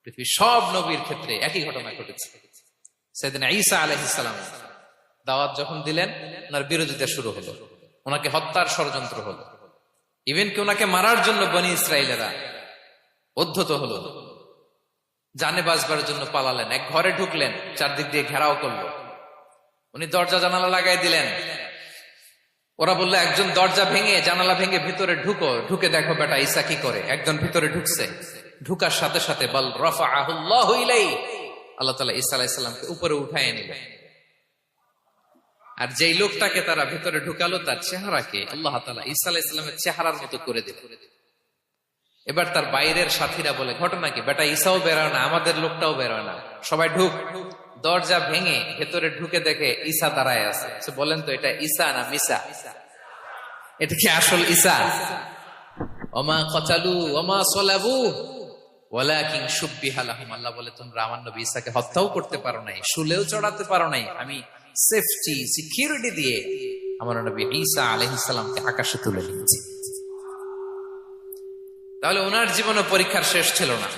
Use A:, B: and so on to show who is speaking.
A: পৃথিবীর সব নবীর ক্ষেত্রে একই ঘটনা ঘটেছে। সাইয়েদনা ঈসা আলাইহিস সালাম দাওয়াত যখন দিলেন, ওনার বিরোধিতা শুরু হলো, ওনাকে হত্যার ষড়যন্ত্র হলো, ইভেন কি ওনাকে মারার জন্য বনি ইসরায়েলেরা উদ্ধত হলো, জানে বাঁচবার জন্য পালালেন, এক ঘরে ঢুকলেন, চারদিক দিয়ে ঘেরাও করলো, উনি দরজা জানালা লাগাই দিলেন। ওরা বললো একজন দরজা ভেঙে জানালা ভেঙে ভিতরে ঢুকে দেখো বেটা ঈসা কি করে। একজন ভিতরে ঢুকছে, ঢুকার সাথে সাথে বল রাফাআহুল্লাহু ইলাইহি, আল্লাহ তাআলা ঈসা আলাইহিস সালামকে উপরে উঠায় নিলেন। আর যেই লোকটাকে তারা ভিতরে ঢুকালো তার চেহারাকে আল্লাহ তাআলা ঈসা আলাইহিস সালামের চেহারার মতো করে দিলেন। এবার তার বাইরের সাথীরা বলে ঘটনা কি, বেটা ঈসাও বেরোয় না, আমাদের লোকটাও বেরোয় না, সবাই ঢুক। দরজা ভেঙে ভেতরে ঢুকে দেখে ঈসা দাঁড়ায় আছে। বলেন তো এটা ঈসা না মিসা? এটা কি আসল ঈসা? ওমা কতালু ওমা সলাবু ওয়ালাকিন শুব্বিহা লাহুম। আল্লাহ বলে তোমরা আমার নবী ঈসাকে হত্যাও করতে পারো নাই, শুলেও চড়াতে পারো নাই, আমি সেফটি সিকিউরিটি দিয়ে আমার নবী ঈসা আলাইহিস সালামকে আকাশে তুলে নিয়েছি। তাহলে ওনার জীবনে পরীক্ষার শেষ ছিল না।